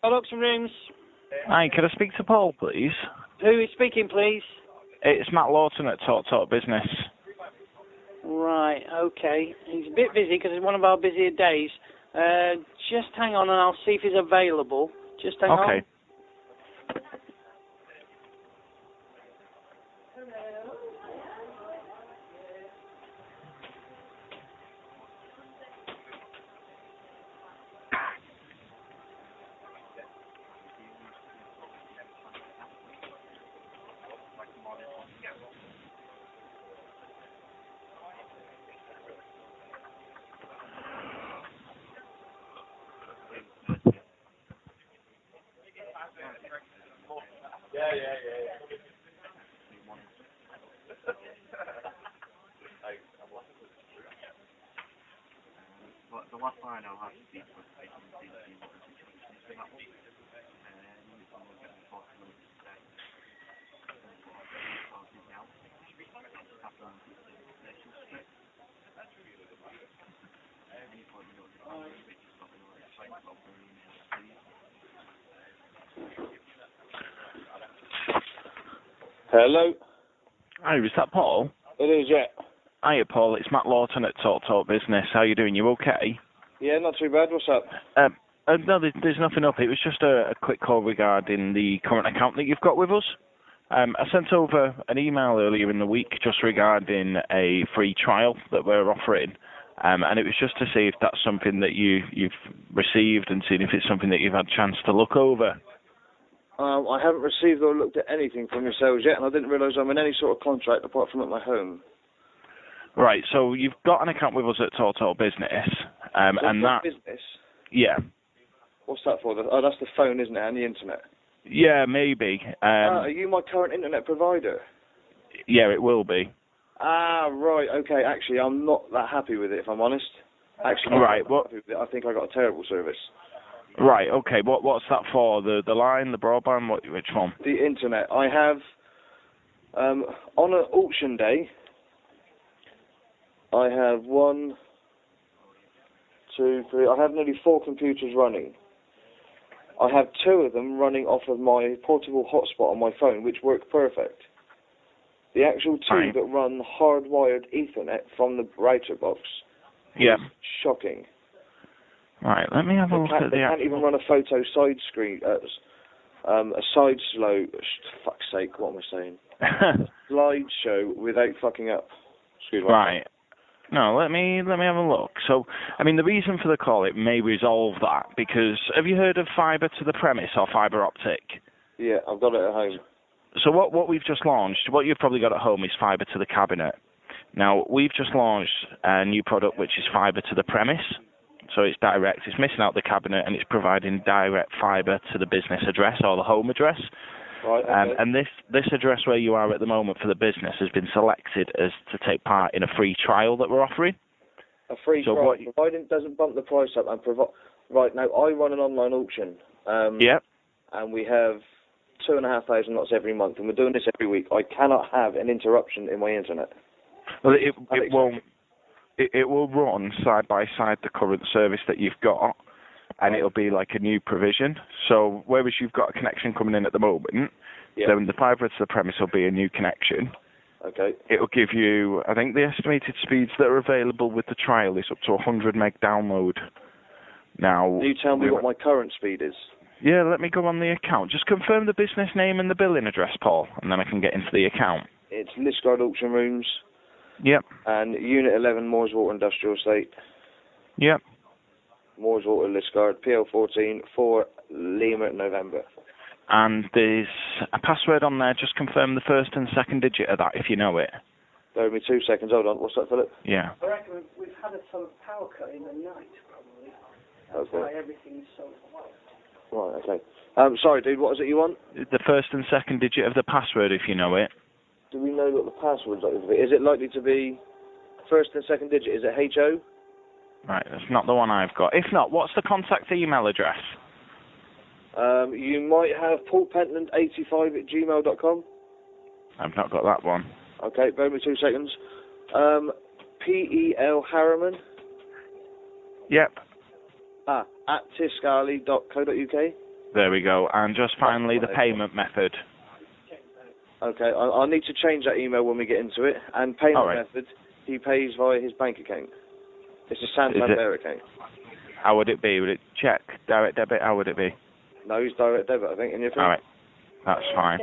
Auction Rooms. Hi, could I speak to Paul, please? Who is speaking, please? It's Matt Lawton at Talk Business. Right, okay. He's a bit busy because it's one of our busier days. Just hang on and I'll see if he's available. Just hang on. Okay. The last line I'll have to speak with Hello? Hi, is that Paul? It is, yeah. Hiya, Paul. It's Matt Lawton at Talk Business. How you doing? You okay? Yeah, not too bad. What's up? No, there's nothing up. It was just a quick call regarding the current account that you've got with us. I sent over an email earlier in the week just regarding a free trial that we're offering. And it was just to see if that's something that you've received and seen if it's something that you've had a chance to look over. I haven't received or looked at anything from yourselves yet, and I didn't realise I'm in any sort of contract apart from at my home. Right, so you've got an account with us at Talk Business, and that business? Yeah. What's that for? Oh, that's the phone, isn't it, and the internet? Yeah, maybe. Are you my current internet provider? Yeah, it will be. Ah, right, okay. Actually, I'm not that happy with it, if I'm honest. Actually, right. I think I got a terrible service. Right, okay. What's that for? The line, the broadband? Which one? The internet. I have, on an auction day, I have 1, 2, 3, I have nearly 4 computers running. I have 2 of them running off of my portable hotspot on my phone, which work perfect. The actual 2 that run hardwired Ethernet from the router box is shocking. Right, let me have a look at the... They can't even run a photo side screen, a side slow, fuck's sake, what am I saying? Slideshow without fucking up. Excuse me. Right. No, let me have a look. So, I mean, the reason for the call, it may resolve that, because have you heard of fibre to the premise or fibre optic? Yeah, I've got it at home. So what we've just launched, what you've probably got at home is fibre to the cabinet. Now, we've just launched a new product which is fibre to the premise. So it's direct, it's missing out the cabinet, and it's providing direct fibre to the business address or the home address. Right, okay. And this address where you are at the moment for the business has been selected as to take part in a free trial that we're offering. A free trial, providing it doesn't bump the price up. And right, now, I run an online auction. Yep. And we have 2,500 lots every month, and we're doing this every week. I cannot have an interruption in my internet. Well, it won't. It will run side by side the current service that you've got, and it'll be like a new provision. So whereas you've got a connection coming in at the moment, then the fibre to the premise will be a new connection. Okay. It will give you, I think the estimated speeds that are available with the trial is up to 100 meg download. Now, can you tell me what my current speed is? Yeah, let me go on the account. Just confirm the business name and the billing address, Paul, and then I can get into the account. It's Liscard Auction Rooms. Yep. And Unit 11, Mooreswater Industrial Estate. Yep. Mooreswater, Liscard, PL14, 4 Lima, November. And there's a password on there. Just confirm the first and second digit of that if you know it. Bear with me 2 seconds. Hold on. What's that, Philip? Yeah. I reckon we've had some power cut in the night, probably. That's why everything's so quiet. Right, okay. Sorry, dude, what is it you want? The first and second digit of the password if you know it. Do we know what the password's likely to be? Is it likely to be first and second digit? Is it HO? Right, that's not the one I've got. If not, what's the contact email address? You might have paulpentland85@gmail.com. I've not got that one. Okay, bear with me 2 seconds. P.E.L. Harriman. Yep. At tiscali.co.uk. There we go. And just finally, the payment method. Okay, I'll need to change that email when we get into it. And payment method, he pays via his bank account. It's a Santander account. How would it be? Would it check, direct debit? How would it be? No, it's direct debit, I think. In your phone. All right, that's fine.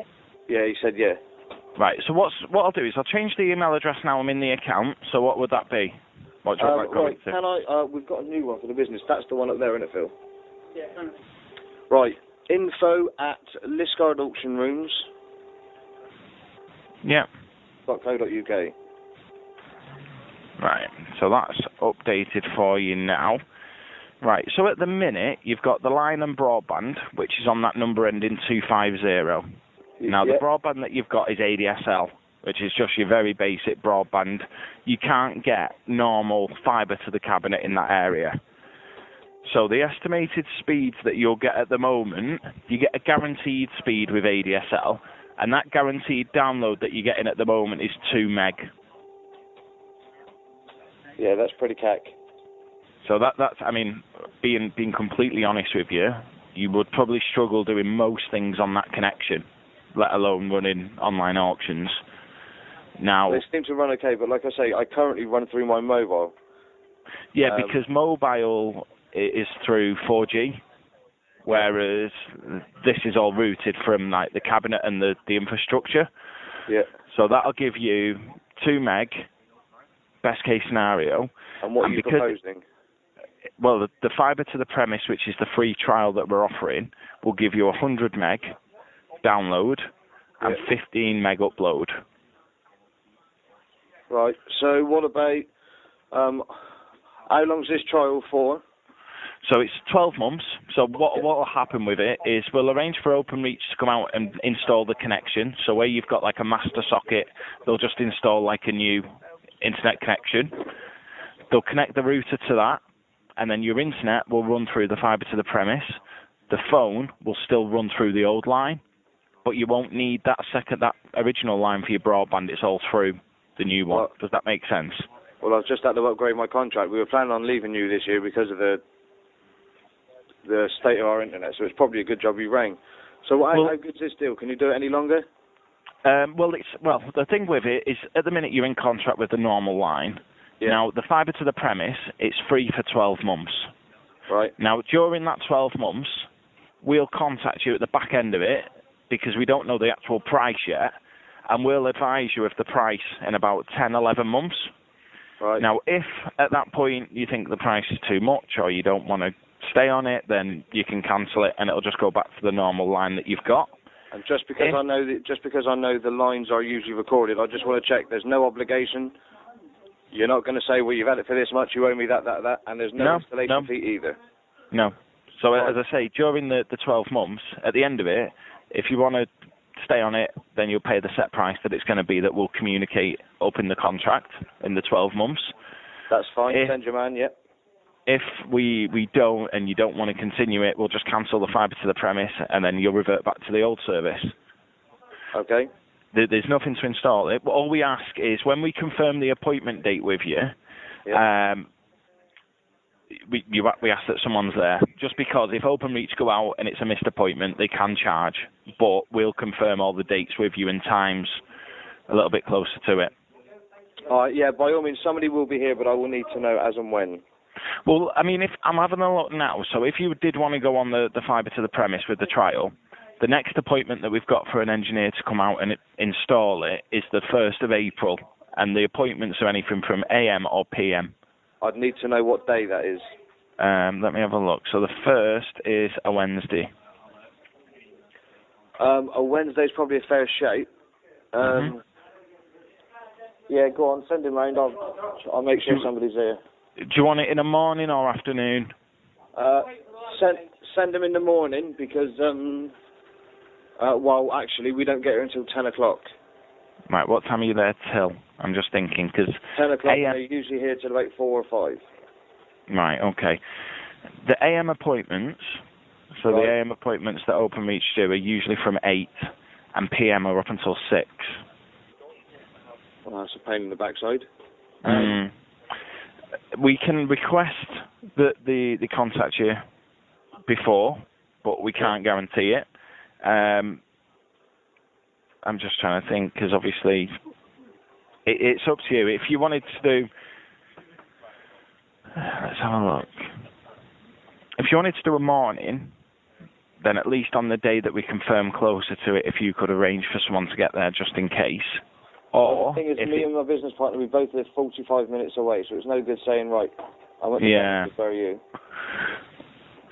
Yeah, he said yeah. Right, so what I'll do is I'll change the email address now I'm in the account. So what would that be? What do you want right, to? can I? We've got a new one for the business. That's the one up there, isn't it, Phil? Yeah. Right, info@Liscard Auction Rooms. Yeah. .co.uk. Right, so that's updated for you now. Right, so at the minute, you've got the line and broadband, which is on that number ending 250. Now, the broadband that you've got is ADSL, which is just your very basic broadband. You can't get normal fibre to the cabinet in that area. So the estimated speeds that you'll get at the moment, you get a guaranteed speed with ADSL, and that guaranteed download that you're getting at the moment is 2 meg. Yeah, that's pretty cack. So that's, I mean, being completely honest with you, you would probably struggle doing most things on that connection, let alone running online auctions. Now, they seem to run okay, but like I say, I currently run through my mobile. Yeah, because mobile is through 4G, whereas this is all routed from like the cabinet and the infrastructure. Yeah. So that'll give you 2 meg, best case scenario. And what are you proposing? Well, the fibre to the premise, which is the free trial that we're offering, will give you 100 meg download and 15 meg upload. Right. So what about, how long's this trial for? So it's 12 months. So what will happen with it is we'll arrange for Openreach to come out and install the connection. So where you've got like a master socket, they'll just install like a new internet connection. They'll connect the router to that, and then your internet will run through the fibre to the premise. The phone will still run through the old line, but you won't need that original line for your broadband. It's all through the new one. Does that make sense? Well, I've just had to upgrade my contract. We were planning on leaving you this year because of the state of our internet, so it's probably a good job you rang. So how good's this deal? Can you do it any longer? The thing with it is, at the minute you're in contract with the normal line. Yeah. Now, the fibre to the premise, it's free for 12 months. Right. Now, during that 12 months, we'll contact you at the back end of it, because we don't know the actual price yet, and we'll advise you of the price in about 10, 11 months. Right. Now, if at that point you think the price is too much or you don't want to stay on it, then you can cancel it and it'll just go back to the normal line that you've got. And just because I know the lines are usually recorded, I just want to check there's no obligation. You're not going to say, well, you've had it for this much, you owe me that, and there's no installation fee either. No. So as I say, during the 12 months, at the end of it, if you want to stay on it, then you'll pay the set price that it's going to be that we'll communicate up in the contract in the 12 months. That's fine. Send your man, yep. If we don't, and you don't want to continue it, we'll just cancel the fibre to the premise, and then you'll revert back to the old service. Okay. There's nothing to install it. But all we ask is when we confirm the appointment date with you, we ask that someone's there. Just because if Openreach go out and it's a missed appointment, they can charge. But we'll confirm all the dates with you and times a little bit closer to it. Yeah, by all means, somebody will be here, but I will need to know as and when. Well, I mean, if I'm having a look now, so if you did want to go on the fibre to the premise with the trial, the next appointment that we've got for an engineer to come out and install it is the 1st of April, and the appointments are anything from AM or PM. I'd need to know what day that is. Let me have a look. So the 1st is a Wednesday. A Wednesday's probably a fair shape. Yeah, go on, send him round. I'll make sure somebody's here. Do you want it in the morning or afternoon? Send him in the morning because, actually, we don't get here until 10 o'clock. Right, what time are you there till? I'm just thinking, because 10 o'clock, they're usually here till about 4 or 5. Right, okay. The AM appointments, the AM appointments that Openreach do are usually from 8, and PM are up until 6. Well, that's a pain in the backside. We can request that they contact you before, but we can't guarantee it. I'm just trying to think, because obviously it's up to you. If you wanted to do, let's have a look. If you wanted to do a morning, then at least on the day that we confirm closer to it, if you could arrange for someone to get there just in case. Or the thing is, me and my business partner, we both live 45 minutes away, so it's no good saying, right, I want to prefer you.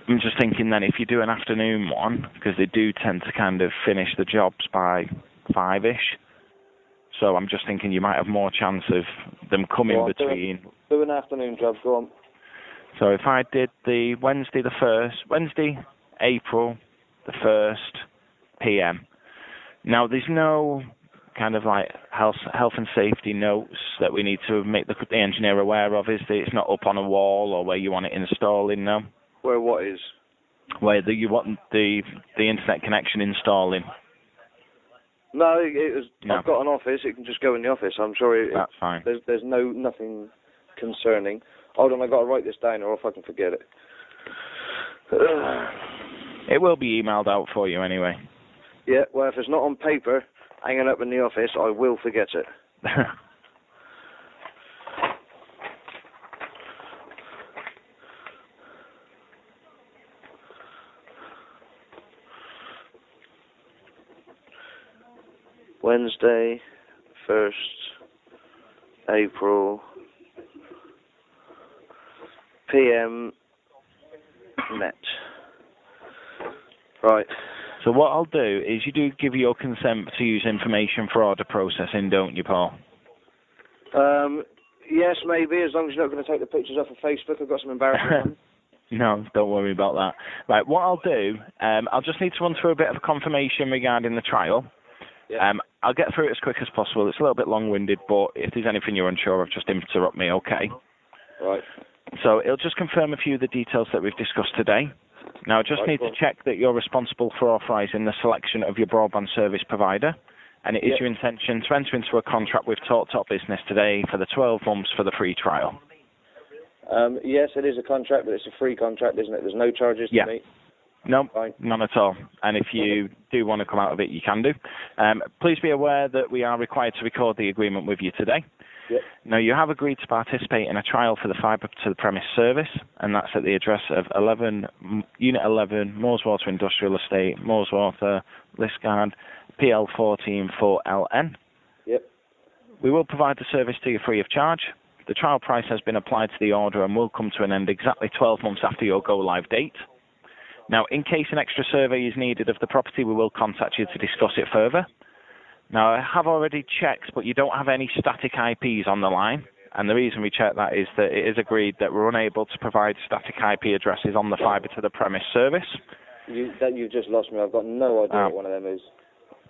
I'm just thinking then, if you do an afternoon one, because they do tend to kind of finish the jobs by 5-ish, so I'm just thinking you might have more chance of them coming between. Do an afternoon job, go on. So if I did the Wednesday, April the 1st, PM. Now, there's no kind of like health and safety notes that we need to make the engineer aware of, is that it's not up on a wall or where you want it installing, no? Where what is? Where you want the internet connection installing. No, it was. No. I've got an office. It can just go in the office. I'm sure. That's fine. There's nothing concerning. Hold on, I got to write this down, or else I can forget it. It will be emailed out for you anyway. Yeah. Well, if it's not on paper, hanging up in the office, I will forget it. Wednesday, 1st April, PM, net. Right. So what I'll do is you do give your consent to use information for order processing, don't you, Paul? Yes, maybe, as long as you're not going to take the pictures off of Facebook. I've got some embarrassing ones. No, don't worry about that. Right, what I'll do, I'll just need to run through a bit of a confirmation regarding the trial. Yeah. I'll get through it as quick as possible. It's a little bit long-winded, but if there's anything you're unsure of, just interrupt me, okay? Right. So it'll just confirm a few of the details that we've discussed today. Now, I just need to check that you're responsible for authorising the selection of your broadband service provider, and it is your intention to enter into a contract with TalkTalk Business today for the 12 months for the free trial. Yes, it is a contract, but it's a free contract, isn't it? There's no charges to me. No, none at all. And if you do want to come out of it, you can do. Please be aware that we are required to record the agreement with you today. Yep. Now, you have agreed to participate in a trial for the fibre to the premise service, and that's at the address of Unit 11, Mooreswater Industrial Estate, Mooreswater, Liskeard, PL14 4LN. Yep. We will provide the service to you free of charge. The trial price has been applied to the order and will come to an end exactly 12 months after your go-live date. Now, in case an extra survey is needed of the property, we will contact you to discuss it further. Now, I have already checked, but you don't have any static IPs on the line. And the reason we check that is that it is agreed that we're unable to provide static IP addresses on the fibre to the premise service. You've just lost me. I've got no idea what one of them is.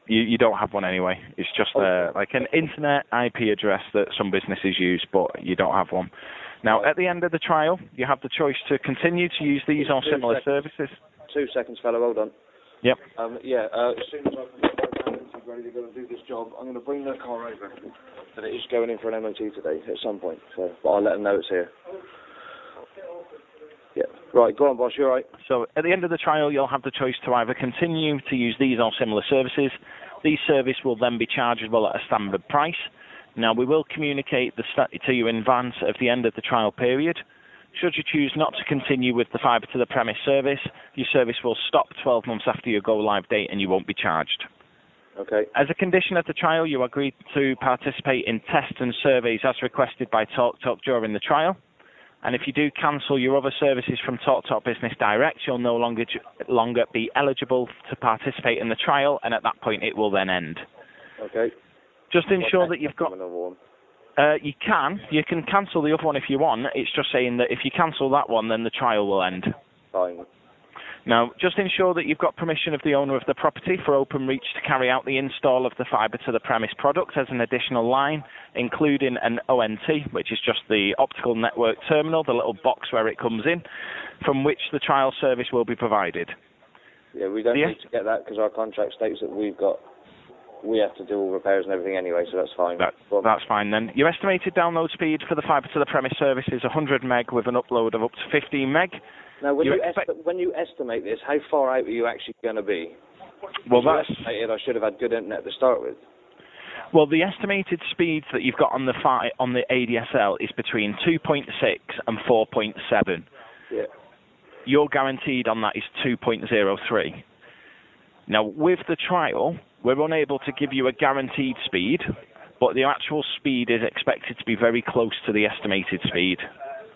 You don't have one anyway. It's just like an internet IP address that some businesses use, but you don't have one. Now, at the end of the trial, you have the choice to continue to use these or similar services. 2 seconds, fellow. Hold on. Yep. As soon as I can get my balance ready to go and do this job, I'm going to bring the car over. And it is going in for an MOT today at some point. So, but I'll let them know it's here. Yeah. Right, go on, boss. You're right. So, at the end of the trial, you'll have the choice to either continue to use these or similar services. These services will then be chargeable at a standard price. Now, we will communicate to you in advance of the end of the trial period. Should you choose not to continue with the fibre to the premise service, your service will stop 12 months after your go-live date and you won't be charged. Okay. As a condition of the trial, you agreed to participate in tests and surveys as requested by TalkTalk during the trial. And if you do cancel your other services from TalkTalk Business Direct, you'll no longer be eligible to participate in the trial, and at that point it will then end. Okay. Just ensure that you've got... Another one. You can cancel the other one if you want. It's just saying that if you cancel that one, then the trial will end. Fine. Now, just ensure that you've got permission of the owner of the property for Openreach to carry out the install of the fibre to the premise product as an additional line, including an ONT, which is just the optical network terminal, the little box where it comes in, from which the trial service will be provided. Yeah, we don't need to get that because our contract states that we have to do all repairs and everything anyway, so that's fine. That's fine then. Your estimated download speed for the fibre to the premise service is 100 meg with an upload of up to 15 meg. Now, when you estimate this, how far out are you actually going to be? Well, that's estimated. I should have had good internet to start with. Well, the estimated speeds that you've got on the ADSL is between 2.6 and 4.7. Yeah. Your guaranteed on that is 2.03. Now, with the trial, we're unable to give you a guaranteed speed, but the actual speed is expected to be very close to the estimated speed.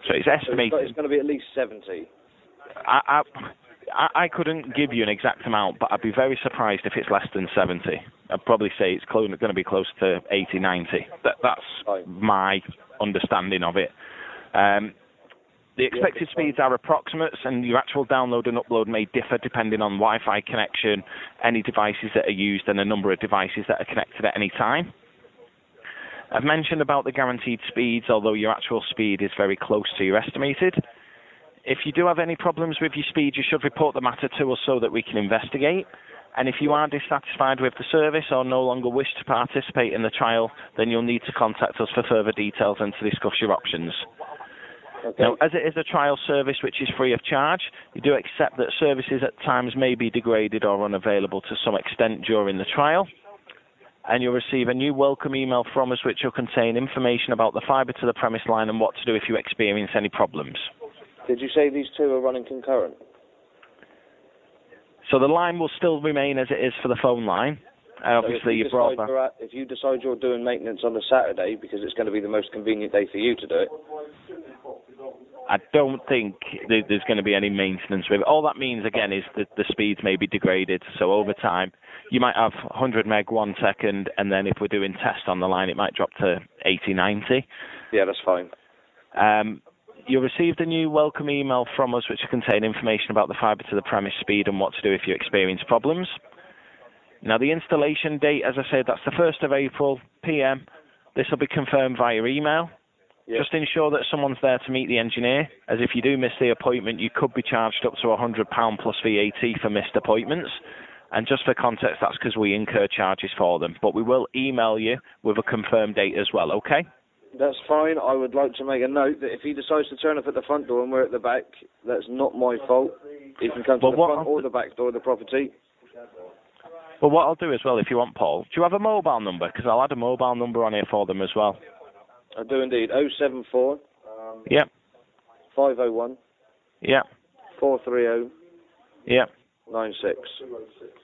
So it's estimated. So it's going to be at least 70. I couldn't give you an exact amount, but I'd be very surprised if it's less than 70. I'd probably say it's going to be close to 80, 90. That's my understanding of it. The expected speeds are approximates, and your actual download and upload may differ depending on Wi-Fi connection, any devices that are used, and the number of devices that are connected at any time. I've mentioned about the guaranteed speeds, although your actual speed is very close to your estimated. If you do have any problems with your speed, you should report the matter to us so that we can investigate. And if you are dissatisfied with the service or no longer wish to participate in the trial, then you'll need to contact us for further details and to discuss your options. Okay. Now, as it is a trial service which is free of charge, you do accept that services at times may be degraded or unavailable to some extent during the trial. And you'll receive a new welcome email from us which will contain information about the fibre to the premise line and what to do if you experience any problems. Did you say these two are running concurrent? So the line will still remain as it is for the phone line. Obviously, your broadband. If you decide you're doing maintenance on a Saturday because it's going to be the most convenient day for you to do it. I don't think there's going to be any maintenance with it. All that means, again, is that the speeds may be degraded. So over time, you might have 100 meg 1 second, and then if we're doing tests on the line, it might drop to 80, 90. Yeah, that's fine. You'll receive the new welcome email from us, which will contain information about the fibre to the premise speed and what to do if you experience problems. Now, the installation date, as I said, that's the 1st of April, PM. This will be confirmed via email. Yep. Just ensure that someone's there to meet the engineer, as if you do miss the appointment, you could be charged up to £100 plus VAT for missed appointments. And just for context, that's because we incur charges for them. But we will email you with a confirmed date as well, okay? That's fine. I would like to make a note that if he decides to turn up at the front door and we're at the back, that's not my fault. He can come to the front or the back door of the property. Well, what I'll do as well, if you want, Paul, do you have a mobile number? Because I'll add a mobile number on here for them as well. I do indeed. 074. Yep. 501. Yep. 430. Yep. 96.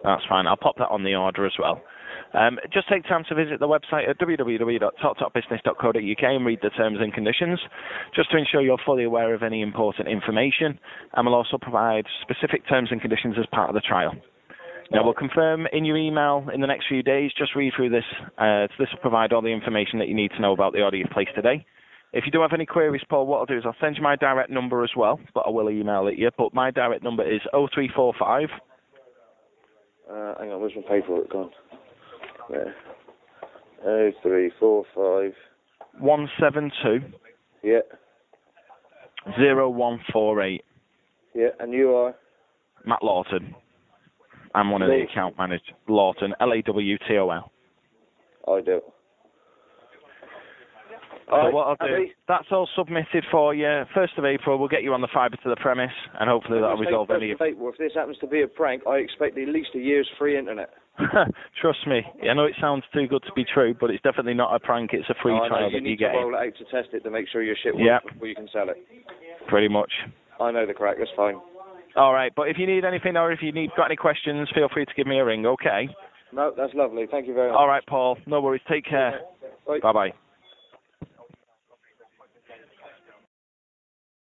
That's fine. I'll pop that on the order as well. Just take time to visit the website at www.talktalkbusiness.co.uk and read the terms and conditions, just to ensure you're fully aware of any important information. And we'll also provide specific terms and conditions as part of the trial. Now, we'll confirm in your email in the next few days. Just read through this. This will provide all the information that you need to know about the order you've placed today. If you do have any queries, Paul, what I'll do is I'll send you my direct number as well, but I will email it you. But my direct number is 0345. Hang on, where's my paperwork gone? There. 0345. 172. Yeah. 0148. Yeah, and you are? Matt Lawton. I'm one of the account managers. Lawton, Lawton. I do. So what I'll do, that's all submitted for you. 1st of April, we'll get you on the fibre to the premise, and hopefully that'll resolve any... If this happens to be a prank, I expect at least a year's free internet. Trust me. I know it sounds too good to be true, but it's definitely not a prank. It's a free trial that you get. You need to roll it out to test it to make sure your shit works before you can sell it. Pretty much. I know the crack. That's fine. All right, but if you need anything or if you got any questions, feel free to give me a ring, okay? No, that's lovely. Thank you very much. All right, Paul. No worries. Take care. Bye. Bye-bye.